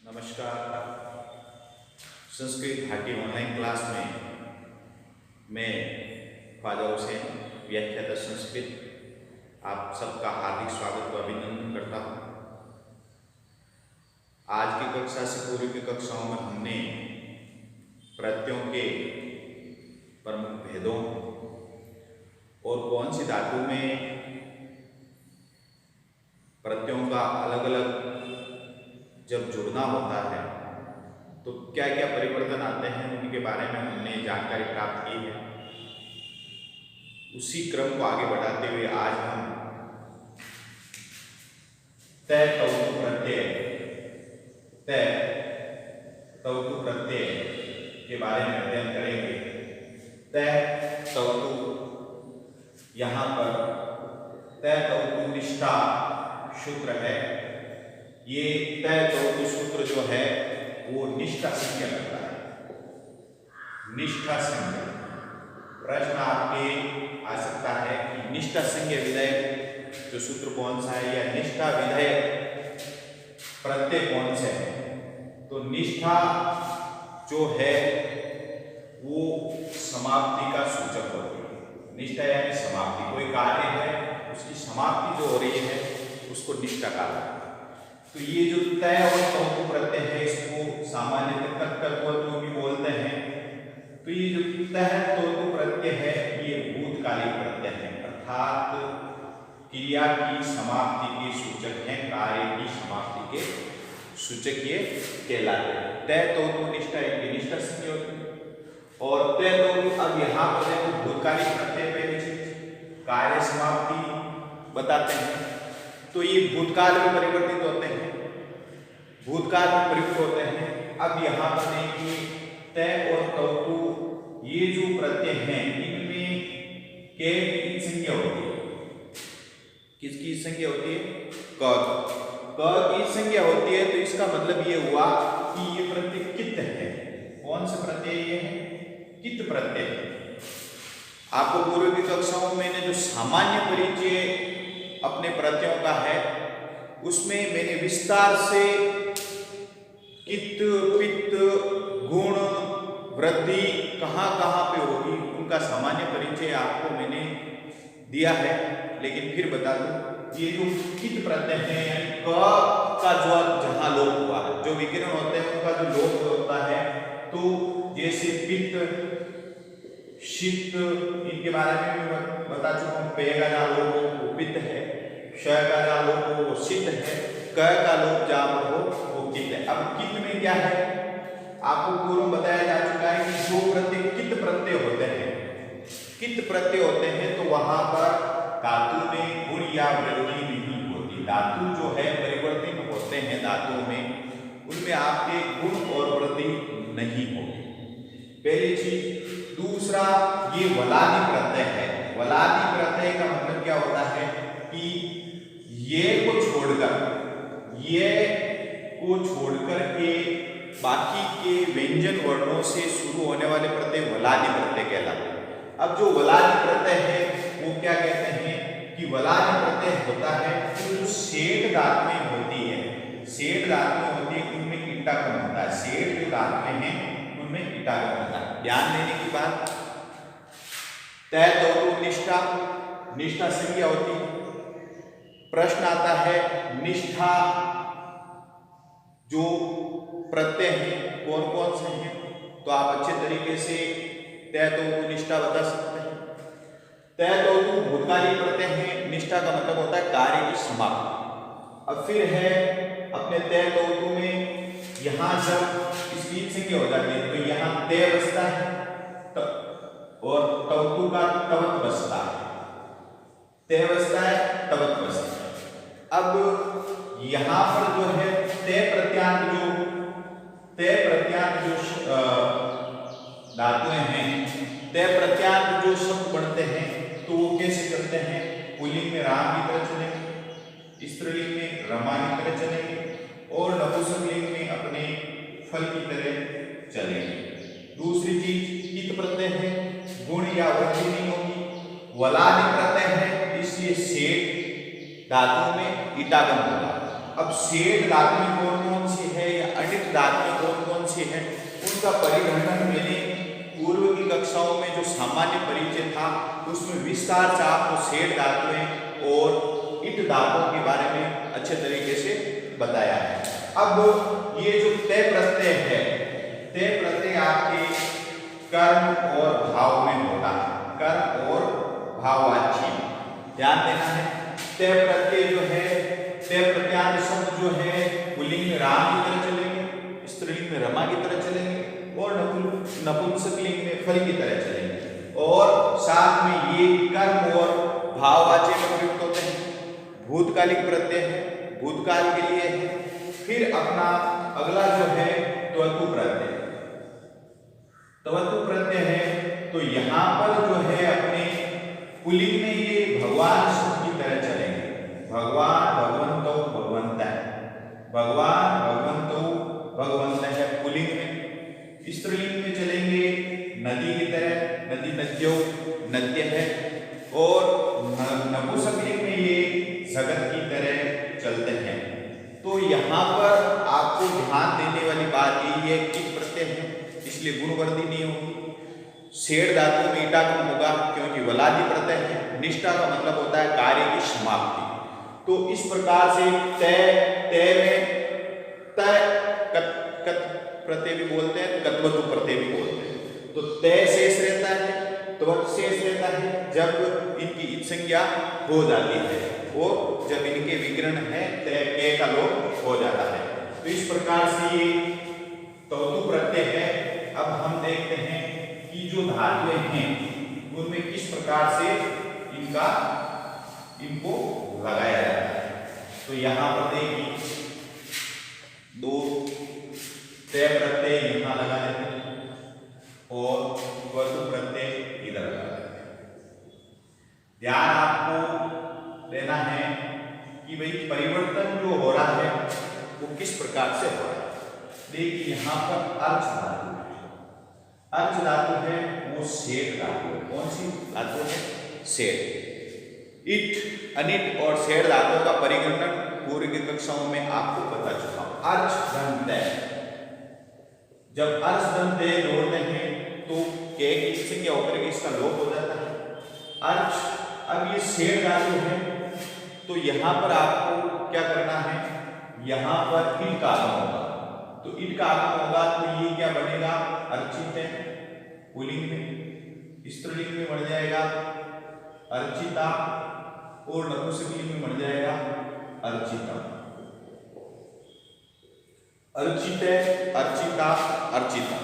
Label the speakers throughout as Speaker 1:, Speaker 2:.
Speaker 1: नमस्कार। संस्कृत घाटी online class में मैं ख्वाजा हुसैन व्याख्याता संस्कृत आप सबका हार्दिक स्वागत व अभिनंदन करता हूँ। आज की कक्षा से पूर्व की कक्षाओं में हमने प्रत्ययों के प्रमुख भेदों और कौन सी धातु में प्रत्ययों का अलग अलग जब जुड़ना होता है तो क्या क्या परिवर्तन आते हैं उनके बारे में हमने जानकारी प्राप्त की है। उसी क्रम को आगे बढ़ाते हुए आज हम तय तौतु प्रत्यय के बारे में अध्ययन करेंगे। तय तौतु यहाँ पर तय तौतु निष्ठा सूत्र है। ये तय तौतु सूत्र जो है वो निष्ठा संज्ञा करता है। निष्ठा संज्ञा प्रश्न आपके आ सकता है कि निष्ठा संज्ञा विधेयक जो सूत्र कौन सा है या निष्ठा विधेयक प्रत्यय कौन से है। तो निष्ठा जो है वो समाप्ति का सूचक होती है। निष्ठा यानी समाप्ति, कोई कार्य है उसकी समाप्ति जो हो रही है उसको निष्ठा कहा है। तो ये जो तय और तौतु प्रत्यय है इसको सामान्यतः तत्तत्व भी बोलते हैं। तो ये जो तय तौतु प्रत्यय है ये भूतकालिक प्रत्यय है, अर्थात क्रिया की समाप्ति के सूचक है, कार्य की समाप्ति के सूचक ये कहलाते हैं। तय तौतु निष्ठा एक निष्ठा संज्ञा होती है और तय तौतु अब यहाँ पर देखो भूतकालिक प्रत्यय पहली चीज कार्य समाप्ति बताते हैं। तो ये भूतकाल में परिवर्तित होते हैं, भूतकाल में प्रयुक्त होते हैं। अब यहाँ पर देखिए तय और तौतु ये जो प्रत्यय हैं इनमें के की संज्ञा होती है। किसकी संज्ञा होती है? क की संज्ञा होती है। तो इसका मतलब ये हुआ कि ये प्रत्यय कित है। कौन सा प्रत्यय ये है? कित प्रत्यय। आपको पूर्व की कक्षाओं में मैंने जो सामान्य परिचय अपने प्रत्ययों का है उसमें मैंने विस्तार से कित, पित्त, गुण, वृद्धि कहाँ कहाँ पे होगी उनका सामान्य परिचय आपको मैंने दिया है। लेकिन फिर बता दूं ये जो कित प्रत्यय है यानी क का जो जहाँ लोप हुआ है, जो विकिरण होते हैं उनका जो लोप होता है, तो जैसे पित्त, शीत इनके बारे में भी बता चुका हूँ। पेय का जहाँ लोप हो वो पित्त है, क्षय का जहाँ लोप हो वो शीत है, क का लोप जहाँ हो वो कित है। अब कित में क्या है आपको पूर्व बताया जा चुका है कि जो प्रत्यय कित प्रत्यय होते हैं, कित प्रत्यय होते हैं तो वहां पर धातु में गुण या वृद्धि नहीं होती। धातु जो है परिवर्तित होते हैं धातुओं में, उनमें आपके गुण और वृद्धि नहीं होगी, पहली चीज। दूसरा ये वलादि प्रत्यय है। वलादि प्रत्यय का मतलब क्या होता है कि ये को छोड़कर के बाकी के व्यंजन वर्णों से शुरू होने वाले प्रत्यय वलादि प्रत्यय कहलाते हैं। अब जो वलादि प्रत्यय है वो क्या कहते हैं कि वलादि प्रत्यय होता है जो सेठ धातुएं होती है, सेठ धातुएं होती है उनमें ईटागम होता है। सेठ जो धातुएं हैं उनमें ईटागम होता है। ध्यान देने की बात, तय तौतु निष्ठा संज्ञा होती है। प्रश्न आता है निष्ठा जो प्रत्यय हैं कौन कौन से हैं, तो आप अच्छे तरीके से तय तौतु निष्ठा बता सकते हैं। तय तौतु भूतकालिक प्रत्यय हैं, निष्ठा का मतलब होता है कार्य की समाप्ति। अब फिर है अपने तय तौतु में यहाँ जब इसकी संज्ञा हो जाती है तो यहाँ तय बसता है और तौतु का तवत बसता है, तय बसता है तवत बसता है। अब यहाँ पर जो है तय प्रत्यांत जो धातुएं हैं, तय प्रत्यांत जो शब्द बनते हैं तो वो कैसे चलते हैं? पुल्लिंग में राम की तरह चलेंगे, स्त्रीलिंग में रमा की तरह चलेंगे और नपुंसकलिंग में अपने फल की तरह चलेंगे। दूसरी चीज कित प्रत्यय है, गुण या वृद्धि नहीं होगी। वलादि प्रत्यय है इसलिए सेठ धातु में ईटागम होगा। अब सेठ धातु कौन कौन सी है या अडित रिक्त धातुएं कौन कौन सी हैं उनका परिवर्तन मैंने पूर्व की कक्षाओं में जो सामान्य परिचय था उसमें विस्तार से आपको सेठ धातुएं और ईट धातुओं के बारे में अच्छे तरीके से बताया है। अब ये जो तय प्रत्यय है, तय प्रत्यय आपके कर्म और भाव में होता है, कर्म और भाववाची ध्यान देना है। तय प्रत्यय जो है, तय प्रत्यांत शब्द जो है पुल्लिंग में राम की तरह चलेंगे, स्त्रीलिंग में रमा की तरह चलेंगे और नपुंसकलिंग में फल की तरह चलेंगे और साथ में ये कर्म और भाववाची में प्रयुक्त होते हैं। भूतकालिक प्रत्यय है, भूतकाल के लिए है। फिर अपना अगला जो है त्वतु प्रत्यय, त्वतु प्रत्यय है तो यहाँ पर जो है अपने पुल्लिंग में ये भगवान शब्द की तरह चलेंगे, भगवान भगवंतो भगवंत है, भगवान भगवंतो भगवंत है पुल्लिंग में। स्त्रीलिंग में चलेंगे नदी की तरह, नदी नद्यो नद्य है और नपुंसकलिंग में ये जगत की तरह चलते हैं। तो यहाँ पर आपको ध्यान देने वाली बात यही है कि प्रत्यय है इसलिए गुणवर्धी नहीं होगी। सेठ धातु में ईटागम होगा क्योंकि वलादि प्रत्यय है। निष्ठा का मतलब होता है कार्य की समाप्ति। तो इस प्रकार से तय, तय में तय कत प्रत्यय भी बोलते हैं, कत्वतु प्रत्यय भी बोलते हैं। तो तय शेष रहता है, त्वत शेष रहता है जब इनकी इत संज्ञा हो जाती है और जब इनके विकर्ण है तय के का लोप हो जाता है। तो इस प्रकार से ये त्वतु प्रत्यय है। अब हम देखते हैं कि जो धातुएं हैं उनमें किस प्रकार से इनको लगाया जाता है। तो यहाँ पर देखिए दो तय प्रत्यय यहाँ लगा देते हैं और त्वतु प्रत्यय इधर लगा देते हैं। ध्यान आपको देना है कि भाई परिवर्तन जो हो रहा है वो किस प्रकार से हो रहा है। देखिए यहाँ पर अर्च धातु है, अर्च धातु है वो सेठ धातु है। कौन सी धातु है? सेठ। इट, अनिट और सेठ धातुओं का परिगणन पूर्व की कक्षाओं में आपको बता चुका हूं। अर्च धन तय, जब अर्च धन तय जोड़ते हैं तो के की संज्ञा होकर के इसका लोप हो जाता है। अर्च, अब ये सेठ धातु है तो यहाँ पर आपको क्या करना है, यहाँ पर ईट का आगम होगा। तो ईट का आगम होगा तो ये क्या बनेगा? अर्चित है पुल्लिंग में, स्त्रीलिंग में बन जाएगा अर्चिता और नपुंसकलिंग में बन जाएगा अर्चिता। अर्चित है, अर्चिता, अर्चिता।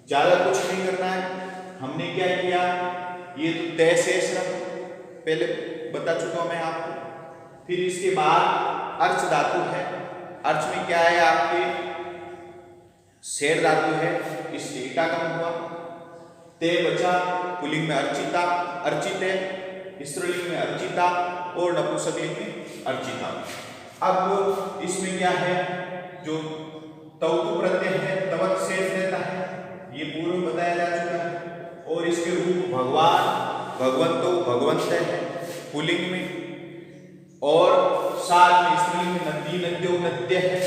Speaker 1: ज्यादा कुछ नहीं करना है। हमने क्या किया, ये तो तय शेष रहा, पहले बता चुका हूं मैं आपको। फिर इसके बाद अर्च धातु है। अर्च में क्या है आपके? सेठ धातु है, इससे ईटागम हुआ। तय बचा, पुल्लिंग में अर्चिता, अर्चित है, स्त्रीलिंग में अर्चिता और नपुंसकलिंग में अर्चिता। अब इसमें क्या है, जो त्वतु प्रत्यय है तवत शेष रहता है, ये पूर्व बताया जा चुका है। और इसके रूप भगवान, भगवंतो, भगवंत है पुल्लिंग में और साथ में स्त्रीलिंग में नदी, नद्यो, नद्य है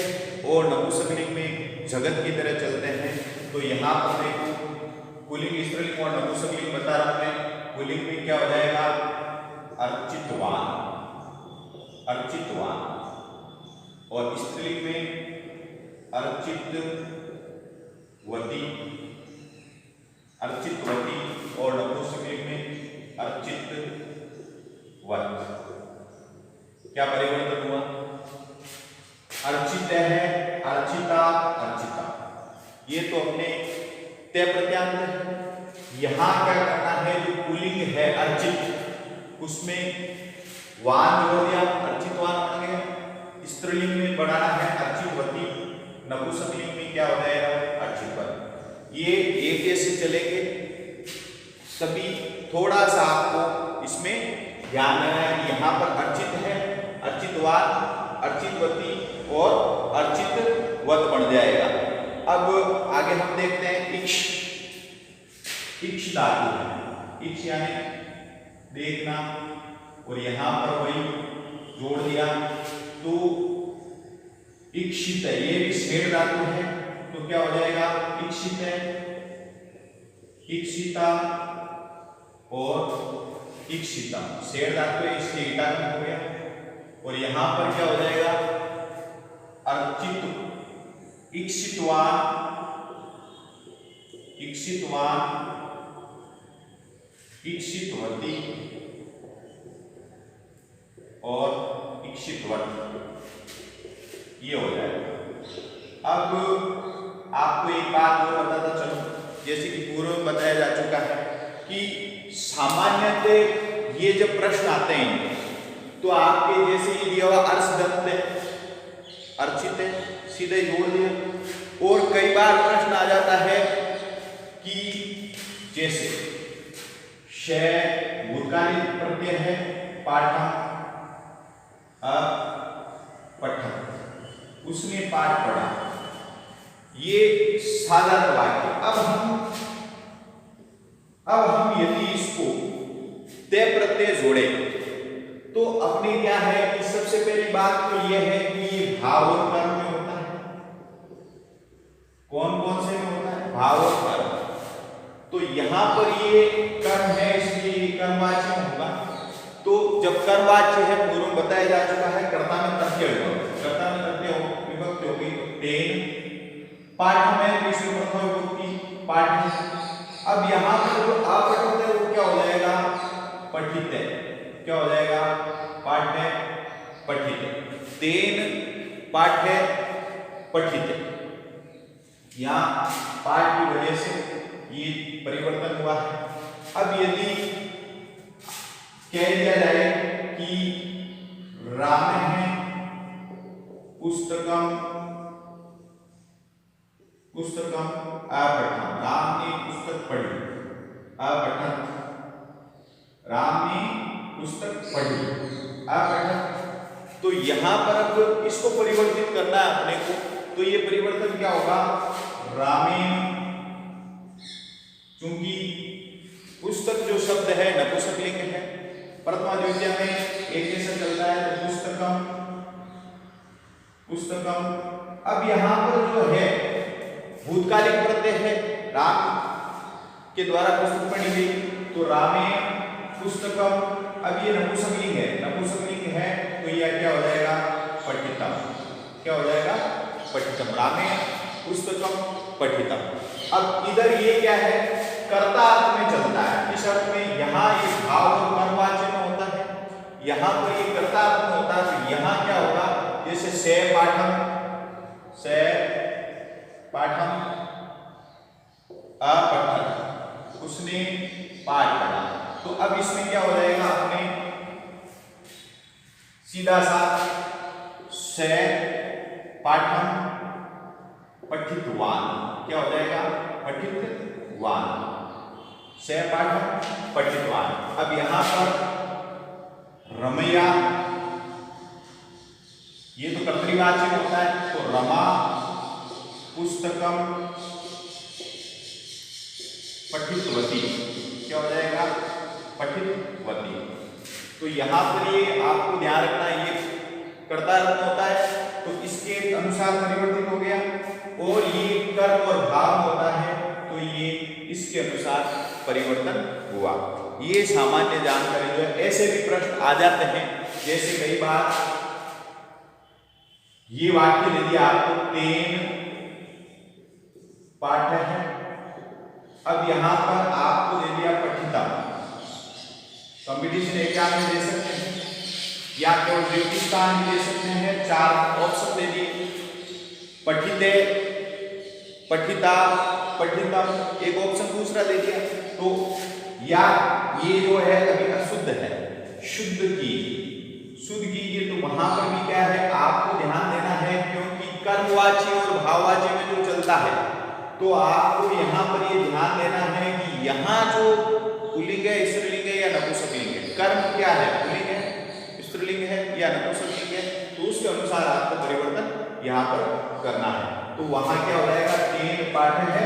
Speaker 1: और नपुंसकलिंग में जगत की तरह चलते हैं। तो यहाँ पर देखो पुल्लिंग, स्त्रीलिंग और नपुंसकलिंग बता रहा हूं मैं। पुल्लिंग में क्या हो जाएगा? अर्चितवान, अर्चितवान। और स्त्रीलिंग में अर्चितवती, अर्चितवती और नपुंसकलिंग में अर्चितवत। क्या परिवर्तन हुआ? अर्चित है, अर्चिता, अर्चिता। ये तो अपने तय प्रत्यांत है। यहां क्या करना है, जो पुल्लिंग है अर्चित उसमें वान जोड़ दिया, अर्चितवान बन गया। स्त्रीलिंग में बढ़ाना है अर्चितवती, नपुंसकलिंग में क्या हो जाएगा? अर्चितवत। ये एक ऐसे चलेंगे सभी। थोड़ा सा आपको इसमें ध्यान देना है कि यहाँ पर अर्चित है, अर्चितवान, अर्चितवती और अर्चितवत बन जाएगा। अब आगे हम देखते हैं इक्ष, इक्ष धातु है। इक्ष यानी देखना और यहाँ पर वही जोड़ दिया तो इक्षित है, ये भी शेड धातु है, तो क्या हो जाएगा इक्षित है, इक्षिता और इक्षिता शेड धातु है, इसलिए ईटा हो गया। और यहां पर क्या हो जाएगा अर्चित, इक्षितवान, इक्षितवान, इक्षितवती और इक्षितवत, ये हो जाएगा। अब आपको एक बात और बताता चलो, जैसे कि पूर्व में बताया जा चुका है कि सामान्यतः ये जब प्रश्न आते हैं तो आपके जैसे ये दिया हुआ अर्शदंत है, अर्चित है, सीधे जोड़ दिया। और कई बार प्रश्न आ जाता है कि जैसे शय भूतकालिक प्रत्यय है, पाठम, पठन, उसने पाठ पढ़ा, ये साधारण वाक्य। अब हम यदि इसको तय प्रत्यय जोड़े तो अपने क्या है कि सबसे पहली बात तो यह है कि ये भाव और कर्म में होता है। कौन कौन से में होता है? भाव और कर्म। तो यहां पर ये कर्म है, इसलिए कर्मवाची होगा। तो जब कर्मवाच्य है, पूर्व में बताया जा चुका है, कर्ता में तथ्य विभक्ति, कर्ता में तथ्य विभक्ति होगी तो तेन, पाठ में तीसरी प्रथम विभक्ति पाठ। अब यहां पर जो अपठित है वो क्या हो जाएगा? पठित है। क्या हो जाएगा? पाठ है, पठित है। तेन पाठ है, पठित है। यहां पाठ की वजह से ये परिवर्तन हुआ है। अब यदि कह दिया जाए कि राम है पुस्तकम, पुस्तकम अपठन, राम ने पुस्तक पढ़ी, अपठन, राम ने पुस्तक पढ़ी, अपठन। तो यहां पर अब इसको परिवर्तित करना है अपने को, तो ये परिवर्तन क्या होगा? रामेण, क्योंकि पुस्तक जो शब्द है नपुंसकलिंग है, प्रथमा द्वितीया में एक जैसा चलता है, तो पुस्तकम, पुस्तकम। अब यहां पर जो है भूतकालिक प्रत्यय है, राम के द्वारा पुस्तक पढ़ी गई, तो रामेण पुस्तकम। अब ये नपुंसकलिंग है, नपुंसकलिंग है, तो यह क्या हो जाएगा? पठितम। क्या हो जाएगा? पठितम। रामेण पुस्तकम पठितम। अब इधर ये क्या है? कर्ता अर्थ में चलता है। इस अर्थ में यहाँ ये भाव और कर्मवाच्य में होता है, यहाँ पर ये कर्ता अर्थ में होता है। तो यहाँ क्या होगा? जैसे से पाठम, से पाठम, अपठन, उसने पाठ पढ़ा। तो अब इसमें क्या हो जाएगा? अपने सीधा सा से पाठम पठितवान, क्या हो जाएगा? पठितवान, से पाठम पठितवान। अब यहां पर रमैया, ये तो कर्तृवाची होता है, तो रमा पुस्तकम पठितवती, क्या हो जाएगा? पठितवती। तो यहां पर ये आपको ध्यान रखना, ये कर्ता अर्थ होता है, तो इसके अनुसार परिवर्तित हो गया। और ये कर्म और भाव होता है, तो ये इसके अनुसार परिवर्तन हुआ। ये सामान्य जानकारी जो है, ऐसे भी प्रश्न आ जाते हैं। जैसे कई बार ये वाक्य दे दिया आपको, तेन पाठ है, अब यहां पर आपको दे दिया पठिता। कंपटीशन एग्जाम में दे सकते हैं या केवल रेगिस्तान दे सकते हैं, 4 ऑप्शन दे दिए, पठिते, पठिता, पठितम, एक ऑप्शन दूसरा दे दिया। तो या ये जो है अभी अशुद्ध है, शुद्ध की, शुद्ध कीजिए। तो वहां पर भी क्या है? आपको ध्यान देना है, क्योंकि कर्मवाची और भाववाची में जो चलता है, तो आपको यहाँ पर ये ध्यान देना है कि यहाँ जो पुल्लिंग है, स्त्रीलिंग है या नपुंसकलिंग है, कर्म क्या है? पुल्लिंग है, स्त्रीलिंग है या नपुंसकलिंग है, तो उसके अनुसार आपको परिवर्तन यहाँ पर करना है। तो वहां क्या हो जाएगा? तेन पाठ है,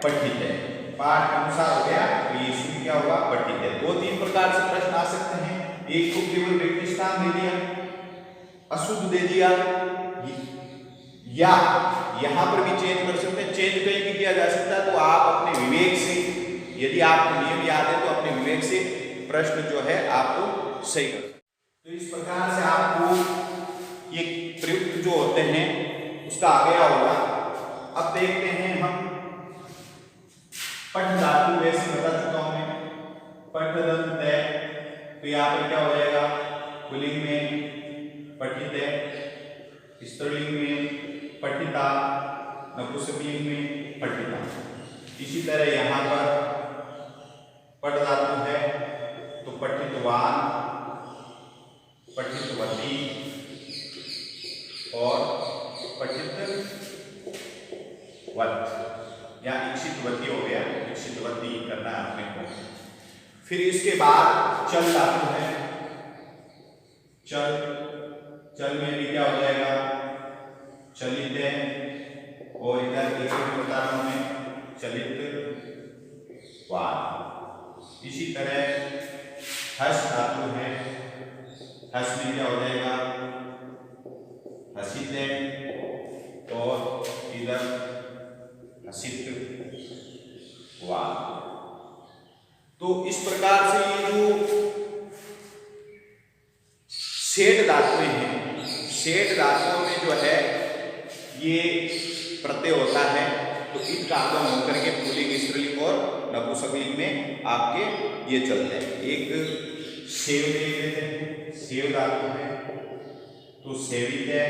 Speaker 1: पठित है, पाठ अनुसार हो गया, तो ये शुद्ध क्या होगा? पठित है। 2-3 प्रकार से प्रश्न आ सकते हैं। एक को केवल रेगिस्तान दे दिया, अशुद्ध दे दिया, या यहाँ पर भी चेंज कर सकते हैं। चेंज कहीं भी किया जा सकता है, तो आप अपने विवेक से, यदि आपको नियम याद है तो अपने विवेक से प्रश्न जो है आपको सही कर सकते। तो इस प्रकार से आपको ये प्रयुक्त जो होते हैं उसका आ गया होगा। अब देखते हैं हम पठ धातु, वैसे बता चुका हूं मैं, पठ दंत है, तो यहाँ पर क्या हो जाएगा, पुल्लिंग में पठित है, स्त्रीलिंग में पठिता, नपुंसकलिंग में पठिता। इसी तरह यहाँ पर पठ धातु है तो पठितवान, पठितवती और पठितवत या इक्षितवती हो गया, इक्षितवती करना है अपने को। फिर इसके बाद चल धातु है, चल, चल में भी क्या हो जाएगा, चलित है, और इधर एक बता रहा हूं मैं, चलित वान। इसी तरह हस धातु है, हस में क्या हो जाएगा, हसित है, और इधर हसित वान। तो इस प्रकार से ये जो सेठ धातुएं हैं, सेठ धातुओं में जो है ये प्रत्यय होता है, तो इत का आगम होकर के पुल्लिंग, स्त्रीलिंग और नपुंसकलिंग में आपके ये चलते हैं। एक सेव देख लेते हैं, सेव धातु है तो सेवित है,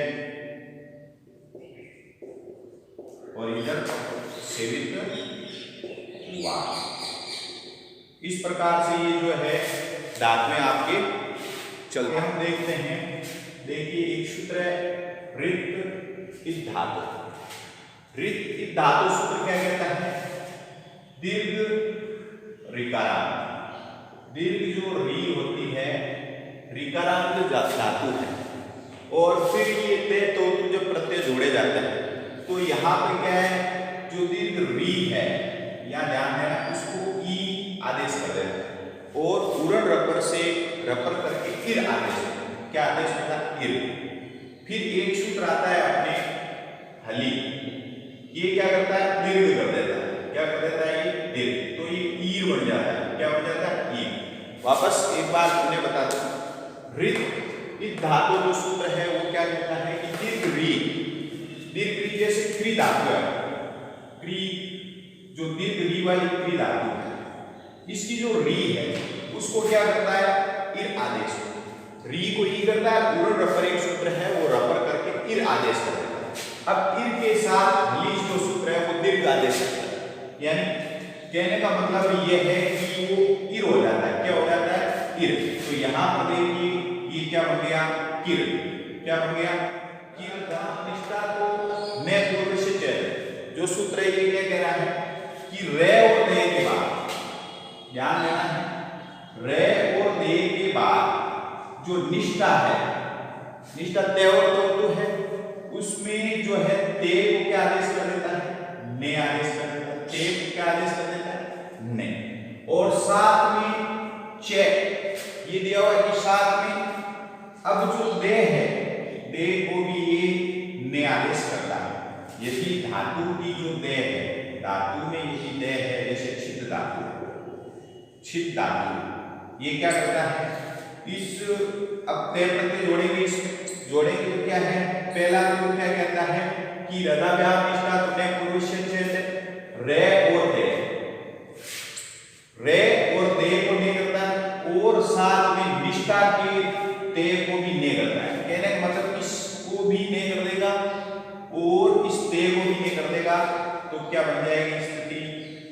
Speaker 1: और इधर सेवित वान। इस प्रकार से ये जो है धातुएं आपके चलते हैं। हम देखते हैं, देखिए एक सूत्र है रित इस धातु, रित इस धातु सूत्र क्या कहता है, दीर्घ ऋकारांत। दीर्घ जो री होती है ऋकारांत धातु है, और फिर ये ते तो जब प्रत्यय जोड़े जाते हैं तो यहाँ पे क्या है, जो दीर्घ री है या ध्यान देना, उसको ई आदेश कर देते हैं, और पूर्ण रपर से रपर करके इर आदेश, क्या आदेश होता है, इर। फिर एक सूत्र आता है अपने हली, ये क्या करता है, दीर्घ कर देता है, क्या कर देता है, ये दीर्घ, तो ये ईर बन जाता है, क्या बन जाता है, ईर। वापस एक बार हमने बता दो, रित इस धातु जो सूत्र है वो क्या कहता है कि दीर्घ री, दीर्घ री जैसे क्री धातु है, क्री जो दीर्घ री वाली क्री धातु है, इसकी जो री है उसको क्या करता है, इर आदेश, री को ई करता है, पूर्ण रपर एक सूत्र है वो रपर करके इर आदेश करता है। अब इर के साथ लीज जो सूत्र है वो दीर्घ आदेश करता है, यानी कहने का मतलब ये है कि वो इर हो जाता है, क्या हो जाता है, इर। तो यहाँ पर देखिए ये क्या बन गया, किर, क्या बन गया, किर। निष्ठा को ने पूर्व से चल, जो सूत्र है ये क्या कह रहा है कि रे और दे के बाद, ध्यान देना है, रे और दे के बाद जो निष्ठा है, निष्ठा ते और तो है, उसमें जो है ते को क्या आदेश कर देता है, ने आदेश कर देता है, ते को क्या आदेश कर देता है, ने। और साथ में चे ये दिया हुआ है कि साथ में अब जो दे है, दे को भी ये ने आदेश करता है। यदि धातु की जो दे है, धातु में यदि दे है, जैसे छिद धातु, छिद धातु ये क्या करता है, इस अब ते प्रत्यय जोड़ेंगे, इसमें जोड़ेंगे तो क्या है, पहला तो क्या कहता है कि रदाभ्याम निष्ठा तुमने पूर्वस्य चेत रे और दे, रे और दे को नहीं करता है, और साथ में निष्ठा के ते को भी नहीं करता है। कहने का मतलब इसको भी नहीं कर देगा और इस ते को भी नहीं कर देगा, तो क्या बन जाएगी स्थिति,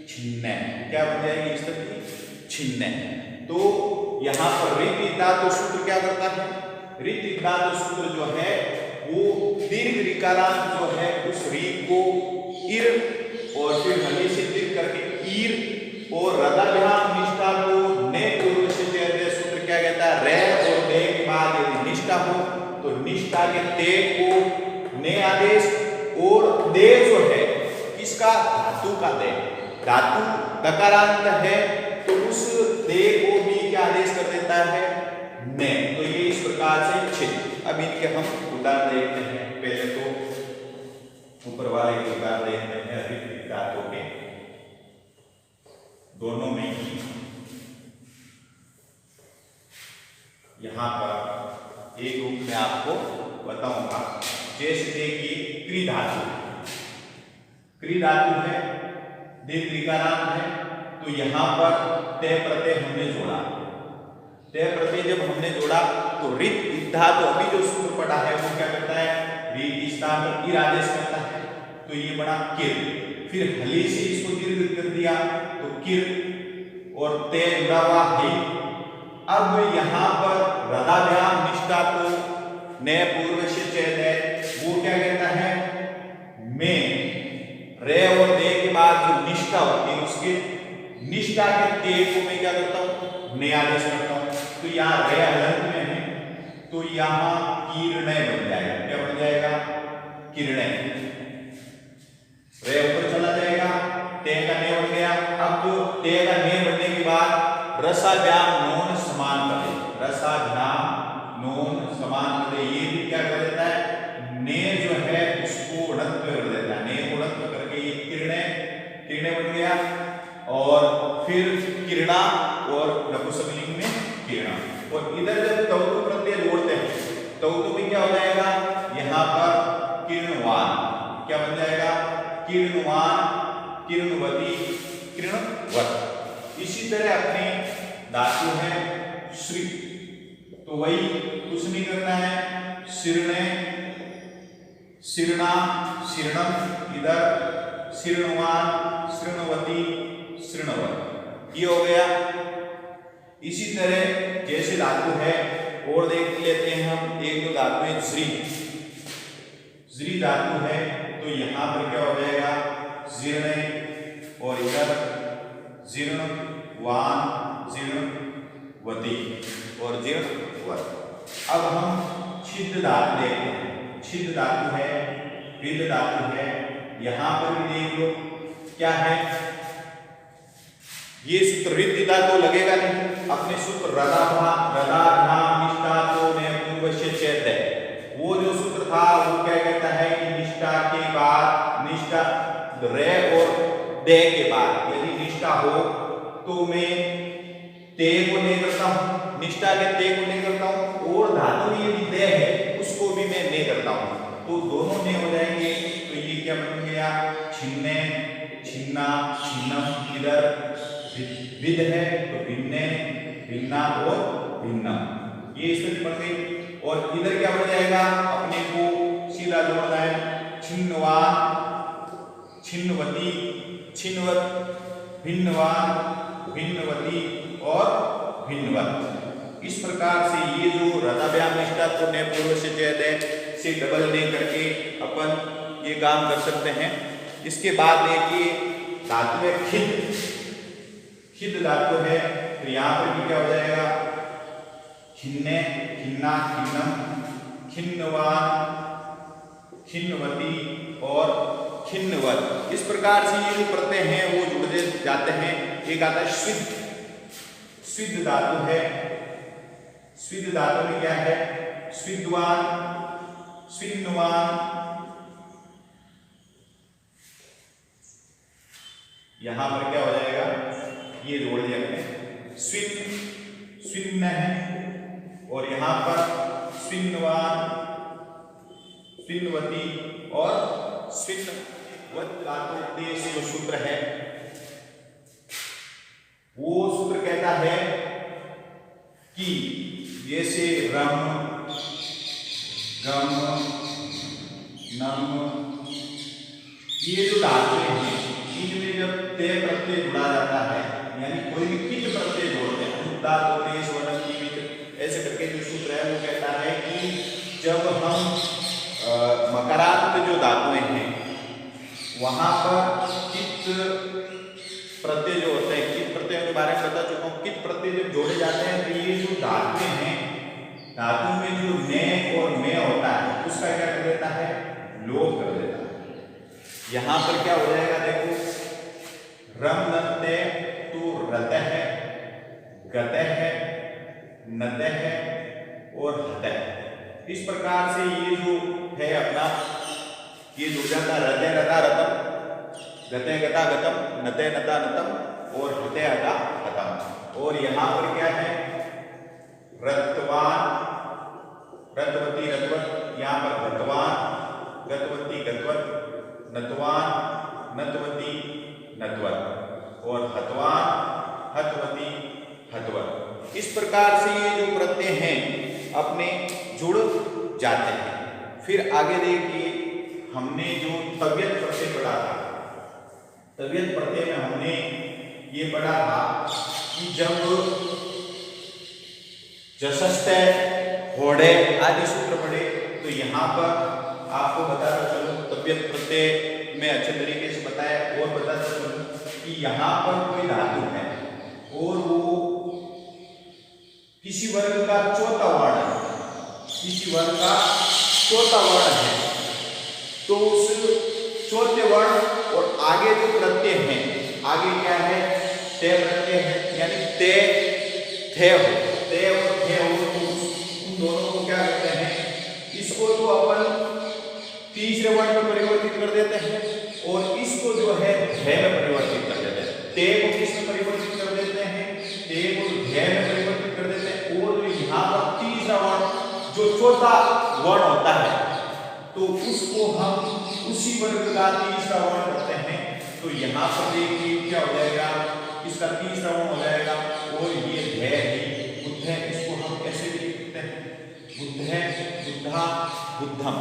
Speaker 1: छिन्न। क्या बन जाएगी स्थिति, छिन्न। तो यहाँ पर ऋत धातु सूत्र क्या करता है, ऋत धातु सूत्र जो है वो दीर्घ ऋकारांत जो है उस री को इर और फिर हली से दीर्घ करके ईर, और रदाभ्याम निष्ठा को ने पूर्व से सूत्र क्या कहता है, रे और दे के बाद यदि निष्ठा हो तो निष्ठा के ते को ने आदेश, और दे जो है किसका, धातु का दे, धातु दकारांत है तो उस दे को भी क्या आदेश कर देता है, ने। तो ये इस प्रकार से छिद। अब इनके हम उदाहरण देखते हैं। पहले तो ऊपर वाले के उदाहरण देखते हैं ऋत धातु के दोनों में ही यहां पर एक रूप में आपको बताऊंगा। जैसे देखिए क्री धातु है, दीर्घिकारांत है, तो यहां पर तय प्रत्यय हमने जोड़ा। तय प्रत्यय जब हमने जोड़ा तो ऋत धातु अभी जो सूत्र पड़ा है वो क्या करता है, ऋ स्थान पर इर आदेश करता है, तो ये बना किर। फिर हली से इसको दीर्घ कर दिया तो किर और तय जुड़ा हुआ है। अब यहां पर रदाभ्याम निष्ठा को नए पूर्व से चेत है, वो क्या कहता है, मैं रे और दे के बाद जो निष्ठा होती है उसके निष्ठा के ते को मैं क्या करता हूं, नया आदेश करता हूं। तो यहां रे हलंत में है तो यहां किरणय बन जाएगा। क्या बन जाएगा, किरणय। रे ऊपर चला जाएगा, ते का ने बन गया। अब जो ते का ने बनने के बाद रसाभ्याम नोन समान कर दे, रसाभ्याम नोन समान कर दे, ये भी क्या कर देता है, ने जो है उसको ऋणत्व कर देता है। ने को ऋणत्व करके ये किरणय बन गया। और फिर किरणा और नपुंसकलिंग में किरणा। और इधर जब तौतु प्रत्यय जोड़ते हैं तौतु में क्या हो जाएगा, यहां पर किरणवान क्या बन जाएगा, किरणवान, किरणवती, किरणवत। इसी तरह अपने धातु है श्री, तो वही कुछ नहीं करना है, शिरणे, शिरणा, शिरणम, इधर शिरणवान, शिरणवती, शिरणवत, ये हो गया। इसी तरह जैसे धातु है और देख लेते हैं हम, एक दो धातु है श्री धातु है, तो यहां पर क्या हो जाएगा, जीर्ण और इधर जीर्णवान, जीर्णवती और जीर्णवत। अब हम छिद्र धातु देखते हैं। छिद्र धातु है, विद धातु है, यहां पर भी देख लो क्या है, ये सूत्र रिद्धि धातु लगेगा नहीं, अपने सूत्र रदाभ्याम निष्ठा तो ने पूर्वस्य चेत है। वो जो सूत्र था वो क्या कहता है कि निष्ठा के बाद, निष्ठा रे और दे के बाद यदि निष्ठा हो तो मैं ते को नहीं करता हूं, निष्ठा के ते को नहीं करता हूं, और धातु में यदि दे है उसको भी मैं नहीं करता हूं, तो दोनों ने हो जाएंगे। तो ये क्या बन गया, छिन्ने, छिन्ना, छिन्नम, इधर विद है तो भिन्ने, भिन्ना और भिन्नम, ये स्थिति बन गई। और इधर क्या बन जाएगा, अपने को सीधा जोड़ना है, छिन्नवान, छिन्नवती, छिन्नवत, भिन्नवान, भिन्नवती और भिन्नवत। इस प्रकार से ये जो रदाभ्याम निष्ठा तो ने पूर्व से चेत है से डबल ने करके अपन ये काम कर सकते हैं। इसके बाद देखिए धातु है खिद, खिद धातु है, तो यहां पर भी क्या हो जाएगा, खिन्ने, खिन्ना, खिन्नम, खिन्नवान, खिन्नवती और खिन्नवत। इस प्रकार से ये जो प्रत्यय हैं वो जुड़ जाते हैं। एक आता है स्विद, स्विद धातु है, स्विद धातु में क्या है, स्विद्वान, स्विन्नवान, यहां पर क्या हो जाएगा, ये जोड़ दिया मैंने, स्विन, स्विन्न है, और यहां पर स्विन्नवान, स्विन्नवती और स्विन्नवत धातु से जो सूत्र है वो सूत्र कहता है कि जैसे रम, गम, नम, ये जो धातु हैं इनमें जब ते प्रत्यय जुड़ा जाता है, यानी कोई भी किट प्रत्यय जोड़ते हैं, ऐसे करके जो सूत्र है वो कहता है कि जब हम मकारांत जो धातुएं हैं वहां पर किट प्रत्यय जो होते हैं, किट प्रत्यय के बारे में बता चुका हूं। किट प्रत्यय जब जोड़े जाते हैं तो ये जो धातुएं हैं, धातु में जो ने और में होता है उसका क्या कर देता है, लोप कर देता है। यहां पर क्या हो जाएगा, देखो रम नते तो रत है, गत है, नत है और हत है। इस प्रकार से ये जो है अपना ये जुड़ जाता है रते रता रतम, गते गता गतम, नते नता नतम और हते हता हतम। और यहाँ पर क्या है, रतवान, रतवती रतवत, यहाँ पर गतवान, गतवती गतवत, नतवान, नतवती नतवत और हतवान, हतवती हतवत। इस प्रकार से ये जो प्रत्यय हैं अपने जुड़ जाते हैं। फिर आगे देखिए, हमने जो तव्यत प्रत्यय पढ़ा था, तव्यत प्रत्यय में हमने ये पढ़ा था कि जब जसस्ते होड़े आदि सूत्र पढ़े तो यहाँ पर आपको बताता चलूं, तव्यत प्रत्यय में अच्छे तरीके से बताया और बताता चलूं कि यहाँ पर कोई धातु है और वो किसी वर्ग का चौथा वर्ण है, किसी वर्ग का चौथा वर्ण है, तो उस चौथे वर्ण और आगे जो प्रत्यय है, आगे क्या है, ते प्रत्यय है, यानी ते थे हो, ते और थे हो, तो उन दोनों को क्या करते हैं, इसको तो अपन तीसरे वर्ण में परिवर्तित कर देते हैं और इसको जो है ध्य में परिवर्तित कर देते हैं। ते को किस में परिवर्तित कर देते हैं, ते को ध्य में परिवर्तित कर देते हैं। और यहाँ पर तीसरा वर्ण जो चौथा वर्ण होता है तो उसको हम उसी वर्ग का तीसरा वर्ण करते हैं। तो यहाँ पर देखिए क्या हो जाएगा, इसका तीसरा वर्ण हो जाएगा और ये ध्य ही बुद्ध है। इसको हम कैसे लिखते हैं, बुद्ध है, बुद्धा, बुद्धम।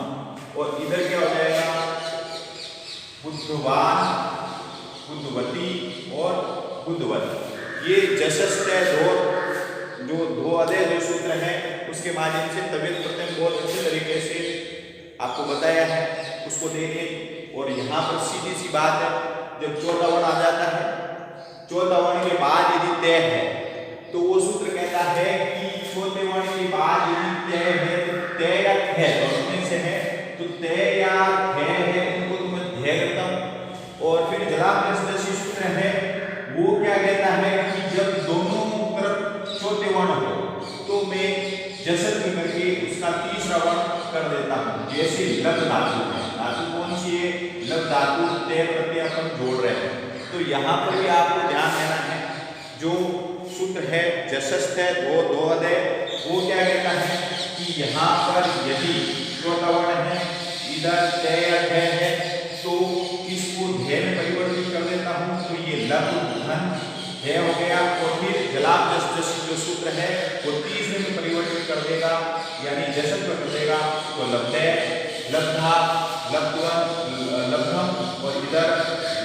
Speaker 1: और इधर क्या हो जाएगा, बुद्धवान, बुद्धवती और बुद्धवत। ये जसस्ते जो दो अदय जो सूत्र है उसके माध्यम से तव्यत प्रत्यय बहुत अच्छे तरीके से आपको बताया है, उसको देखिए। और यहाँ पर सीधी सी बात है, जब चौथा वर्ण आ जाता है, चौथा वर्ण के बाद यदि तय है तो वो सूत्र कहता है कि चौथे वर्ण के बाद यदि तय है तो तय या थे दोनों में से है, तो तय या थे है उनको तो मैं ध्य करता हूँ। और फिर जलाप्यस्य सूत्र है वो क्या कहता है कि जब दोनों तरफ चौथे वर्ण हो तो मैं जसत करके उसका तीसरा वर्ण कर देता हूँ। जैसे लग धातु है, धातु कौन सी है, लग धातु, ते प्रत्यय अपन जोड़ रहे हैं। तो यहाँ पर भी आपको ध्यान देना है, जो सूत्र है जसस्थ है दो अदय, वो क्या कहता है कि यहाँ पर यदि चौथा वर्ण है, इधर ते या थे है, तो इसको ध्य में परिवर्तित कर देता हूँ। तो ये लग धन ध्य हो गया। और फिर जलाप्यस्य जो सूत्र है वो तीसरे में परिवर्तित कर देगा, यानी जसत में कर देगा। तो लब्धे, लब्धा, लब्धवन, लब्धम और इधर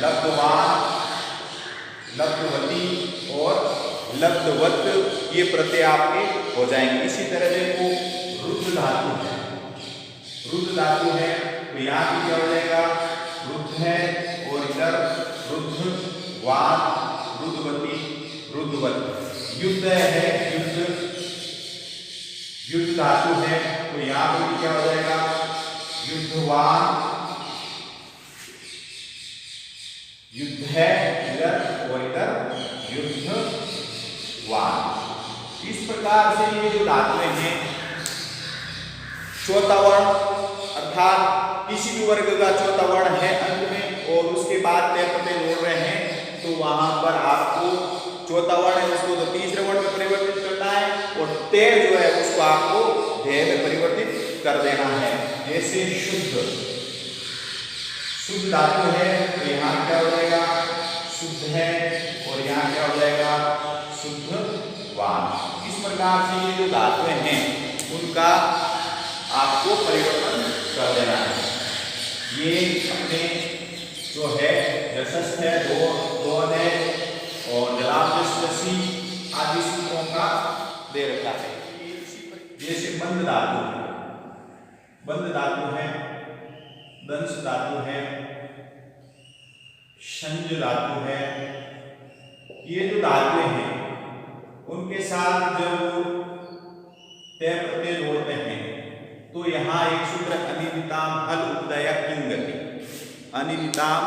Speaker 1: लब्धवान, लब्धवती और लब्धवत, ये प्रत्यय आपके हो जाएंगे। इसी तरह देखो रुद्र धातु है, रुद्र धातु है तो यहाँ भी क्या हो जाएगा, रुद्ध है और इधर रुद्ध, वान, रुद्धवती, रुद्धवत। युद्ध है, युद्ध, युद्ध धातु है तो यहाँ पर भी क्या हो जाएगा, युद्धवान, युद्ध है इधर और इधर युद्धवान। इस प्रकार से ये जो धातुएं हैं, चौथा वर्ण अर्थात किसी भी वर्ग का चौथा वर्ण है अंत में और उसके बाद ते प्रत्यय जोड़ रहे हैं, तो वहां पर आपको चौथा वर्ण है उसको तो तीसरे वर्ण में परिवर्तित करना है और ते जो है उसको आपको ध्य में परिवर्तित कर देना है। जैसे शुद्ध, शुद्ध धातु है तो यहाँ क्या हो जाएगा, शुद्ध है और यहाँ क्या हो जाएगा, शुद्धवान। इस प्रकार से ये जो धातुएं हैं उनका आपको परिवर्तन कर देना है। ये अपने जो है जसस्थ है दो है और जलाप्यस्य आदि सूत्रों का दे रखा है। जैसे बंध धातु है, बंध धातु है, दंश धातु है, शंज धातु है, ये जो धातुएं हैं उनके साथ जब ते प्रत्यय जोड़ते हैं तो यहाँ एक सूत्र अनिदिताम हल उपदया किंगति, अनिदिताम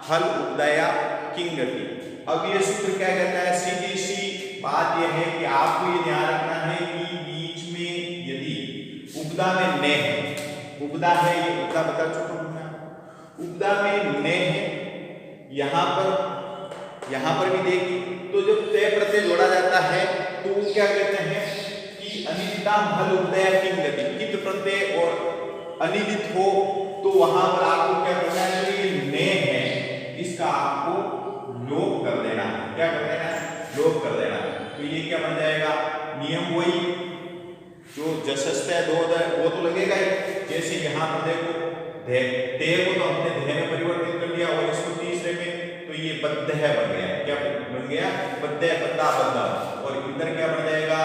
Speaker 1: हल उपदया किंगति। अब ये सूत्र क्या कहता है, सीधी सी बात यह है कि आपको ये ध्यान रखना है कि बीच में यदि उपदा में ने है, उपदा है, ये उपदा बता चुका हूं मैं, उपदा में ने है, यहाँ पर भी देखिए। तो जब ते प्रत्यय जोड़ा जाता है तो वो क्या कहते हैं कि अनिदिता हल उपदय किम गति, कित प्रत्यय और अनिदित हो तो वहां पर आपको क्या करना है, जो ये ने है इसका आपको लोप कर देना है। क्या कर देना है? लोप कर देना है। तो ये क्या बन जाएगा? नियम वही जो जसस्ते दो वो तो लगेगा ही। जैसे यहाँ पर देखो ते को तो हमने धे में परिवर्तित कर दिया और इसको तीसरे में, तो ये बद्ध है बन गया। क्या बन गया? बद्ध है, बद्दा बद्दा। और इधर क्या बन जाएगा?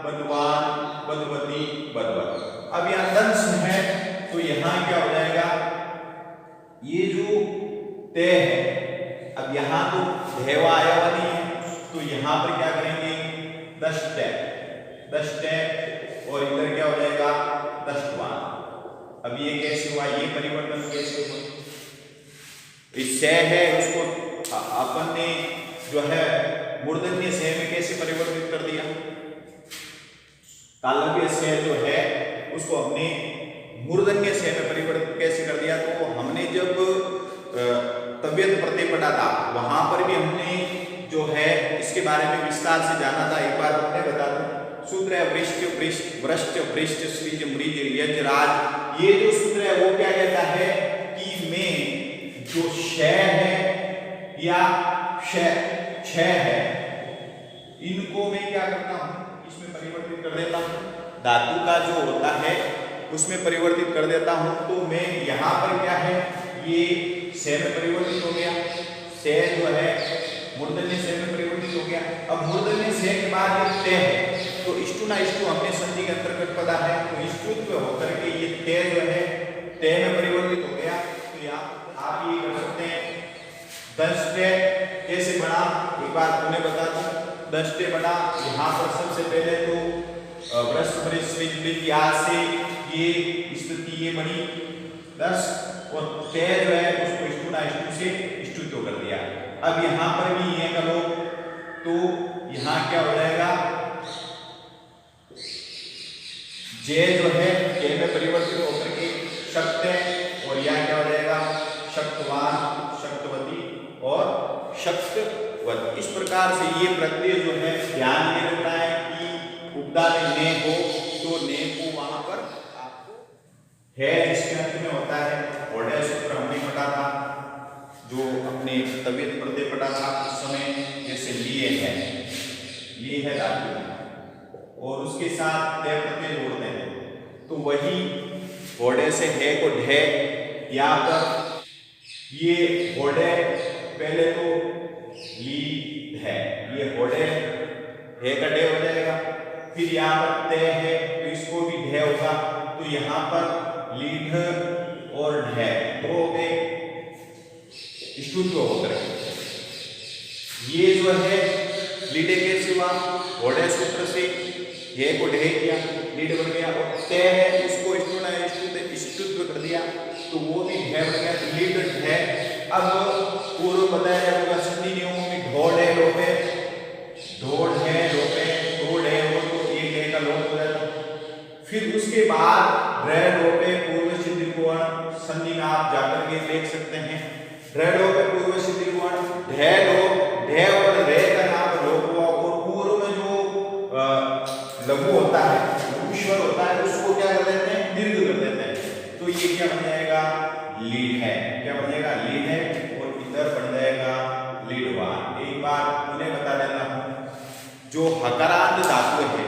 Speaker 1: बद्वान, बद्वती, बद्वत। अब यहाँ दंश है तो यहाँ क्या हो जाएगा? ये जो ते है, अब यहाँ तो धेवा आया हुआ नहीं है तो यहाँ पर क्या करेंगे? दष्टे, दष्टे, और इधर क्या हो जाएगा? दष्टवान। अब ये कैसे हुआ? ये परिवर्तन कैसे हुआ? इस से है उसको अपन ने जो है मूर्धन्य से में कैसे परिवर्तित कर दिया? तालव्य से जो है उसको हमने मूर्धन्य से में परिवर्तित कैसे कर दिया? तो हमने जब तबियत प्रत्यय पढ़ा था वहां पर भी हमने जो है इसके बारे में विस्तार से जाना था। एक बार हमने बता दूं, सूत्र है वृष्ट पृष्ठ वृष्ट पृष्ठ स्वीज मृज यज राज। ये जो सूत्र है वो क्या कहता है कि में जो शय है या छ है इनको मैं क्या करता हूं? इसमें परिवर्तित कर देता हूं। धातु का जो होता है उसमें परिवर्तित कर देता हूं। तो मैं यहाँ पर क्या है, ये से में परिवर्तित हो गया। से जो है मूर्धन्य से में परिवर्तित हो गया। अब मूर्धन्य से के बाद ये ते है तो इष्टु ना इष्टु हमने संधि के अंतर्गत पढ़ा है, तो इष्टुत्व होकर के ये ते जो है ते में परिवर्तित हो गया। तो यहाँ आप ये कर सकते हैं। दष्टे कैसे बना? एक बार उन्हें बता दूं। दष्टे बना यहाँ पर सबसे पहले तो वृष से ये स्थिति ये बनी 10 और ते जो है उसको इष्टु ना इष्टु से इष्टुत्व कर दिया। अब यहाँ पर भी ये करो तो यहाँ क्या हो जाएगा? जे जो है के में परिवर्तित होकर के शक्त है और यहाँ क्या हो जाएगा? शक्तवान, शक्तवती और शक्तवत। इस प्रकार से ये प्रत्यय जो है ध्यान में रखना है कि उपदा में ने हो तो ने को वहां पर आपको है जिसके अंत में होता है। ओडे सूत्र हमने पढ़ा था, जो अपने तबियत प्रत्यय पढ़ा था उस समय, जैसे लिए है, ये है धातु और उसके साथ ते प्रत्यय जोड़ते हैं तो वही घोड़े से है को ढे। यहाँ पर ये घोड़े पहले तो ली है, ये घोड़े है का ढे हो जाएगा। फिर यहाँ पर ते है तो इसको भी ढे होगा। तो यहाँ पर लीढ़ और ढे दो हो गए इष्टुत्व होकर। ये जो है लीडे के सिवा घोड़े सूत्र से हे को ढे किया, लीड बन गया और ते है उसको इष्टुत्व कर दिया तो वो भी ढे बन गया, लीड ढे। अब पूर्व बताया जाएगा संधि नियमों में ढोड़ है लोपे, ढोड़ है लोपे, ढोड़ है वो तो एक ढे का लोप हो जाएगा। फिर उसके बाद रे लोपे पूर्व सिद्धि कोण संधि में आप जाकर के देख सकते हैं। रे लोपे पूर्व सिद्धि कोण ढे लोप, ढे और रे का नाम लोप हुआ और पूर्व में जो लघु होता है, लघु स्वर होता है, उसको क्या कर देते हैं? दीर्घ कर देते हैं। तो ये क्या बन जाएगा? लीड है। क्या बन जाएगा? लीड है और इधर बन जाएगा लीडवान। एक बार उन्हें बता देता हूं, जो हकारांत धातु है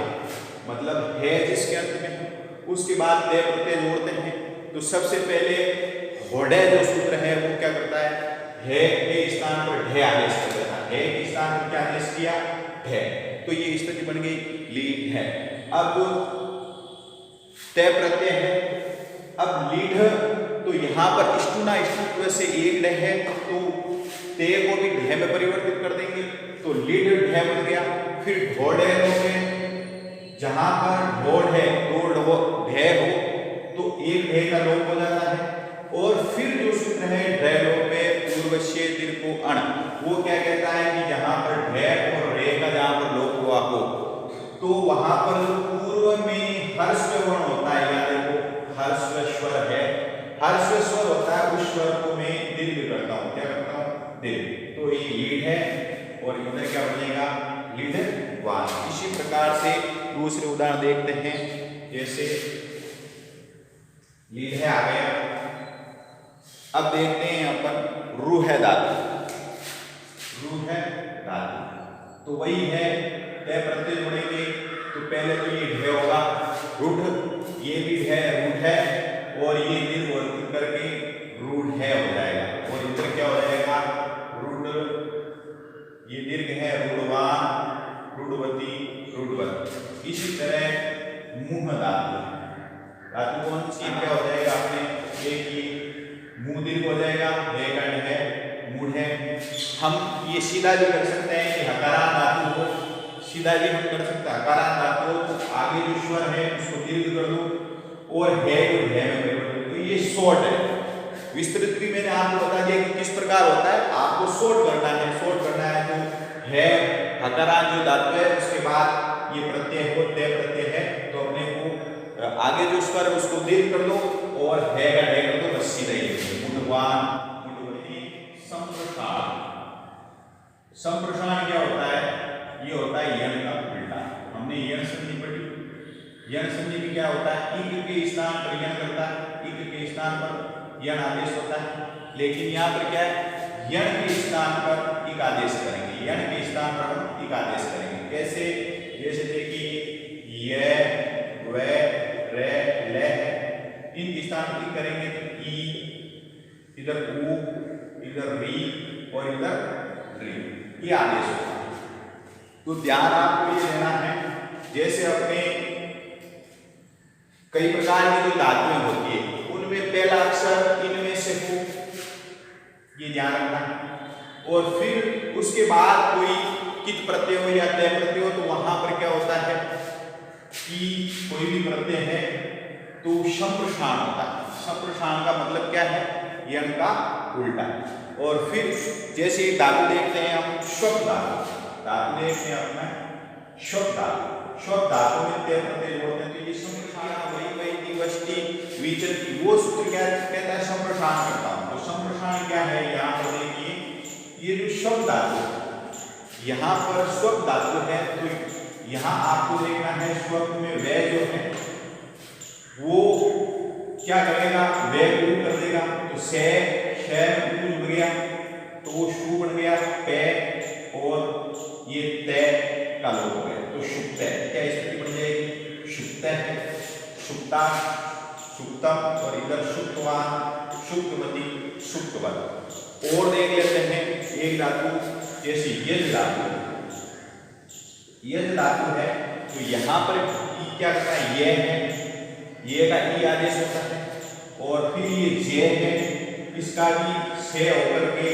Speaker 1: मतलब है जिसके अंत में उसके बाद ते प्रत्यय जोड़ते हैं तो सबसे पहले घोड़े जो सूत्र है वो क्या करता है? है के स्थान पर ढे आदेश कर देता है। है के स्थान पर क्या आदेश किया? ढे। तो ये स्थिति बन गई लीड है। अब ते प्रत्यय है। अब लीड तो यहाँ पर इष्टुना इष्टुत्व से एक ढे है तो ते को भी ढे में परिवर्तित कर देंगे तो लीड ढे बन गया। फिर ढोड़े लोगे, जहां पर ढोड़ है दो ढे हो तो एक ढे का लोप हो जाता है। और फिर जो सूत्र है ढे लोपे पूर्वश्य दीर्घो अण, वो क्या कहता है कि जहां पर ढे और रे का जहां पर लोप हुआ हो तो वहां पर पूर्व में हर्ष वर्ण होता है। याद देखो हर्ष स्वर है, हर्ष स्वर होता है, उस स्वर को मैं प्रकार से दूसरे उदाहरण देखते हैं। जैसे लील है आ गया। अब देखते हैं अपन रू है धातु। रू है धातु तो वही है, तय प्रत्यय जोड़ेंगे तो पहले तो ये ढ होगा, रुढ़, ये भी है रूढ़ है, और ये दीर्घ वर्तित करके रूढ़ है हो जाएगा। और इधर क्या हो जाएगा, रूढ़, ये दीर्घ है रूढ़वान, रूढ़वती, रूढ़वत। इसी तरह मुंह धातु, धातु कौन सी क्या हो जाएगा अपने, एक ये मुंह दीर्घ हो जाएगा, वेकर्ण है, मूढ़ है। हम ये सीधा भी कर सकते हैं कि हकारांत धातु हो, सीधा भी हम कर सकते हैं। हकारांत धातु हो तो आगे जो स्वर है उसको दीर्घ कर दो, और है को है में कर दो, तो ये शॉर्ट है। विस्तृत भी मैंने आपको बता दिया कि किस प्रकार होता है, आपको शॉर्ट करना है। शॉर्ट करना है तो है हकारांत जो धातु है उसके बाद ये प्रत्यय हो, तय प्रत्यय है, तो अपने को आगे जो स्वर है उसको दीर्घ कर दो और है का है कर दो, बस सीधा ही मुंडवान, मुंडवती, संप्रसारण। संप्रसारण क्या होता है, ये होता है यण का उल्टा। हमने यण संधि पढ़ी, यण संधि में क्या होता है, इक के स्थान पर यण करता है, इक के स्थान पर यण आदेश होता है। लेकिन यहाँ पर क्या है, यण के स्थान पर इक आदेश करेंगे, यण के स्थान पर हम इक आदेश करेंगे। कैसे, जैसे देखिए य, व, रे, ले, इनके स्थान पर इक करेंगे तो ई, इधर उ, इधर री और इधर री, ये आदेश होता है। तो ध्यान आपको ये देना है, जैसे अपने कई प्रकार की जो धातुएं होती है उनमें पहला अक्षर इनमें से हो, ये ध्यान रखना। और फिर उसके बाद कोई कित प्रत्यय हो या तय प्रत्यय हो तो वहां पर क्या होता है कि कोई भी प्रत्यय है तो संप्रसारण होता है। संप्रसारण का मतलब क्या है, यण का उल्टा। और फिर जैसे धातु देखते हैं हम, श्वप धातु, धातु देखते हैं अपना श्वप धातु। श्वप धातु में तय प्रत्यय जोड़ते हैं तो ये संप्रसारण, वही वही दिवष्टि विचरती, वो सूत्र क्या कहता है, संप्रसारण करता हूं। तो संप्रसारण क्या है, यहाँ पर देखिए ये जो श्वप धातु, यहाँ पर श्वप धातु है तो यहाँ आपको देखना है श्वप में वे जो है वो क्या करेगा, वे को कर देगा, तो से शय जुड़ गया तो वो शु बन गया, पे और ये तय का लोप हो गया तो शुक्त है। क्या स्थिति बन जाएगी, शुक्त है, शुक्ता, शुक्तम, और इधर शुक्तवान, शुक्तवती, शुक्तवत। और देख लेते हैं एक धातु जैसे यज धातु। यज धातु है तो यहाँ पर क्या करता है, ये है, ये का ई आदेश होता है, और फिर ये जे है, इसका भी से होकर के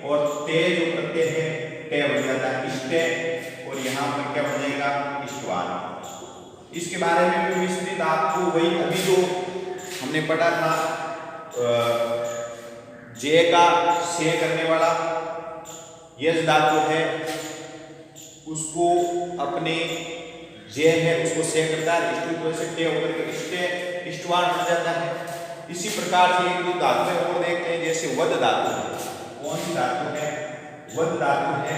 Speaker 1: और ते जो प्रत्यय है ते बन जाता है इष्टे, और यहाँ पर क्या बन जाएगा, इष्टवान। इसके बारे में भी विस्तृत आपको वही अभी जो हमने पढ़ा था, जे का से करने वाला यज धातु है उसको अपने जे है उसको से करता है, इष्टु से टे होकर के इष्टे, इष्टवान बन जाता है। इसी प्रकार से एक दो धातुएं और देखते हैं, जैसे वद धातु। कौन सी धातु है, वद धातु है,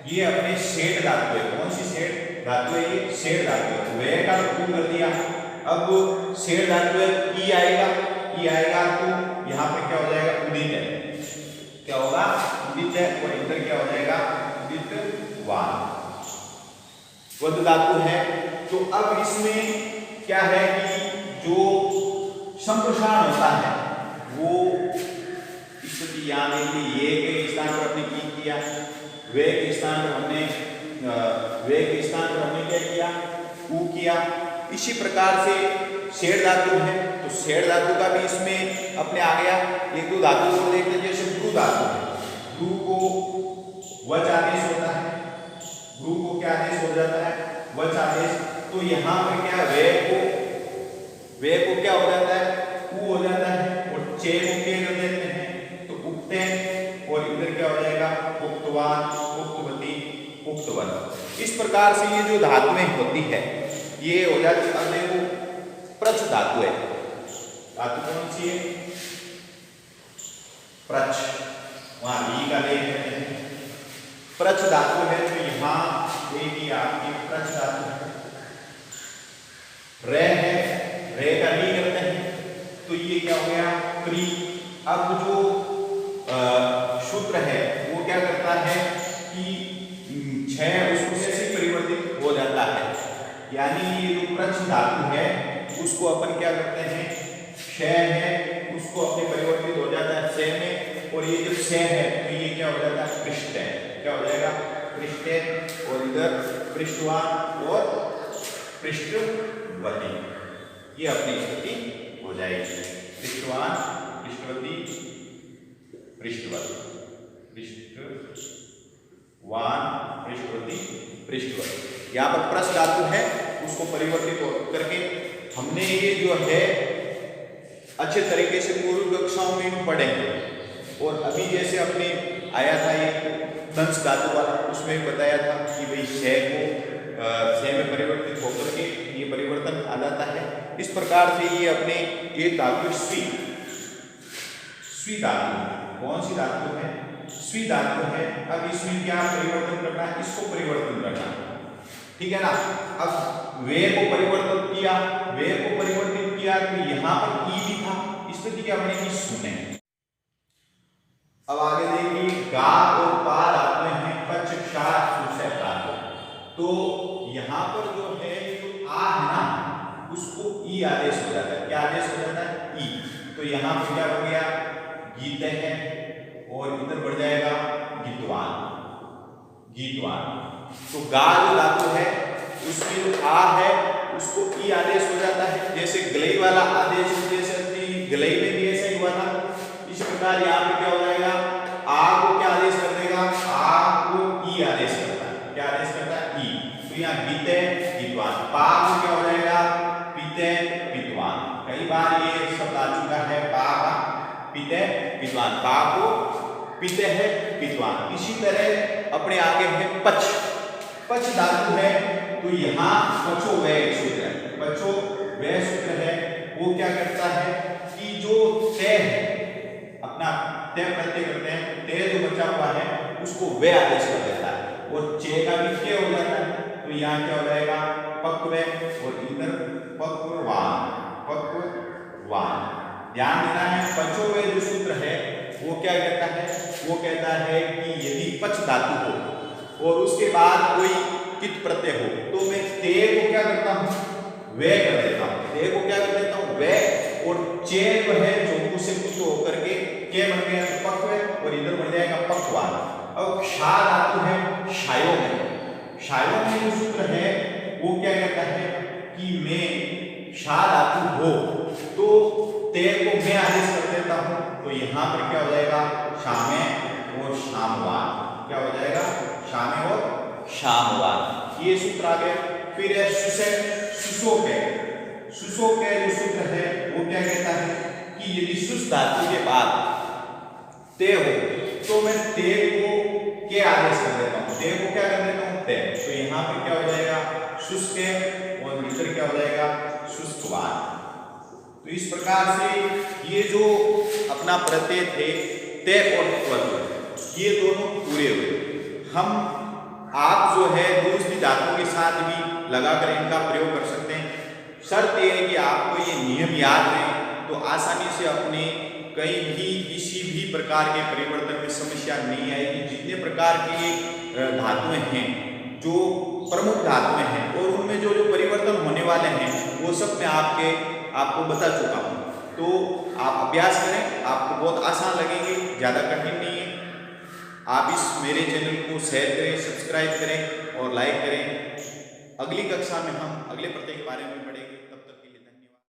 Speaker 1: ये अपने सेठ धातु है। कौन सी सेठ धातु है, ये सेठ धातु है। वे का उ कर दिया, अब सेठ धातु है, ई आएगा, ई आएगा तो यहाँ पे क्या हो जाएगा, उदित है, क्या होगा, उदित है, और इधर क्या हो जाएगा, उदित वान। वद धातु है तो अब इसमें क्या है कि जो संप्रसारण होता है वो स्थिति यहाँ देखिए, ये के स्थान पर हमने की किया, वे के स्थान पर हमने क्या किया, ऊ किया। इसी प्रकार से शेर धातु है तो शेर धातु का भी इसमें अपने आ गया। एक दो धातु को देखते हैं, जैसे भ्रू धातु है, भ्रू को वच आदेश होता है, भ्रू को क्या आदेश हो जाता है, वच आदेश। तो यहाँ पर क्या, वे को क्या हो जाता है, ऊ हो जाता है, और चे को के कर देते हैं तो उक्ते, और इधर क्या हो जाएगा, उक्तवान, उक्तवती, उक्तवत। इस प्रकार से ये जो धातुएं होती है ये हो जाती है। अब देखो प्रच धातु है, धातु कौन सी है, प्रच, वहां ई का देख रहे हैं, प्रच धातु है तो यहाँ आपकी प्रच धातु है। रे है, रे का री करते हैं तो ये क्या हो गया क्री। अब जो सूत्र है वो क्या करता है कि छह उसको से परिवर्तित हो जाता है, यानी ये जो प्रच्छ धातु है उसको अपन क्या करते हैं, क्षय है उसको अपने परिवर्तित हो जाता है क्षय में, और ये जो क्षय है तो ये क्या हो जाता है पृष्ठ है, क्या हो जाएगा पृष्ठ, और इधर पृष्ठवान और पृष्ठवती, ये अपनी स्थिति हो जाएगी। पृष्ठवान, पृष्ठवती, पृष्ठवती, पृष्ठवान, पृष्ठवती, पृष्ठवती। यहाँ पर प्रस धातु है उसको परिवर्तित करके हमने ये जो है अच्छे तरीके से पूर्व कक्षाओं में पढ़े हैं, और अभी जैसे अपने आया था ये दंश धातु वाला, उसमें बताया था कि भाई क्षय को क्षय में परिवर्तित होकर के ये परिवर्तन आ जाता है। इस प्रकार से ये अपने एक धातु स्वी, स्वी धातु कौन सी धातु है, स्वी धातु है। अब इसमें क्या परिवर्तन करना है, इसको परिवर्तन करना है, ठीक है ना। अब वे को परिवर्तित किया, वे को परिवर्तित किया तो यहाँ पर ई भी था, स्थिति क्या बनेगी सुने। अब आगे देखिए गा और पा धातु हैं पच क्षार सुसे धातु, तो यहाँ पर जो है जो आ है ना उसको ई आदेश हो जाता है, क्या आदेश हो जाता है ई, तो यहाँ पर क्या हो गया गीत है, और इधर बढ़ जाएगा गीतवान, गीतवान। तो गा जो धातु है उसमें जो आ है उसको ई आदेश हो जाता है, जैसे गलई वाला आदेश जैसे गलई में भी ऐसा ही हुआ था, इस प्रकार यहाँ पे क्या हो जाएगा आ को क्या आदेश कर देगा, आ को ई आदेश करता है, क्या आदेश करता है ई, तो यहाँ गीते गीतवान, पा को क्या हो जाएगा पीते पीतवान। कई बार ये शब्द आ चुका है पा का पीते पीतवान, पा को पीते है पीतवान। इसी तरह अपने आगे है पच, पच धातु है तो यहाँ पचो वह सूत्र है, पचो वह सूत्र है, वो क्या करता है कि जो ते है अपना ते प्रत्यय करते हैं, ते जो बचा हुआ है उसको वे आदेश कर देता है, और चे का भी के हो जाता है, तो यहाँ क्या हो जाएगा पक्व, और इधर पक्ववान, पक्ववान। ध्यान देना है पचो वे जो सूत्र है वो क्या कहता है, वो कहता है कि यदि पच धातु हो और उसके बाद कोई कित प्रत्यय हो तो मैं ते को क्या करता हूँ वे कर देता हूँ, ते को क्या कर देता हूँ वे, और चे जो है जो से कुछ होकर के बन गया पक्व, और इधर बन जाएगा पक्वान। अब क्षा धातु है क्षायो में, क्षायो में जो सूत्र है वो क्या कहता है कि मैं क्षा धातु हो तो ते को मैं आदेश कर देता हूँ, तो यहाँ पर क्या हो जाएगा शामे और शामवान, क्या हो जाएगा शामे और शामवान, ये सूत्र आ गया। फिर है सुसे, सुसो के, सुसो के जो सूत्र है वो क्या कहता है कि यदि सुस धातु के बाद ते हो तो मैं ते को के आदेश कर देता हूँ, ते को क्या कर देता हूँ ते, तो यहाँ पे क्या हो जाएगा सुस के, और भीतर क्या हो जाएगा सुस्तवान। तो इस प्रकार से ये जो अपना प्रत्यय थे ते और त्वच ये दोनों पूरे हुए। हम आप जो है दूसरी धातुओं के साथ भी लगाकर इनका प्रयोग कर सकते हैं, शर्त यह है कि आपको ये नियम याद रहे तो आसानी से अपने कहीं भी किसी भी प्रकार के परिवर्तन की समस्या नहीं आएगी। जितने प्रकार की धातुएं हैं जो प्रमुख धातुएं हैं और उनमें जो जो परिवर्तन होने वाले हैं वो सब मैं आपको बता चुका हूँ, तो आप अभ्यास करें, आपको बहुत आसान लगेंगे, ज़्यादा कठिन नहीं है। आप इस मेरे चैनल को शेयर करें, सब्सक्राइब करें और लाइक करें। अगली कक्षा में हम अगले प्रत्यय के बारे में पढ़ेंगे।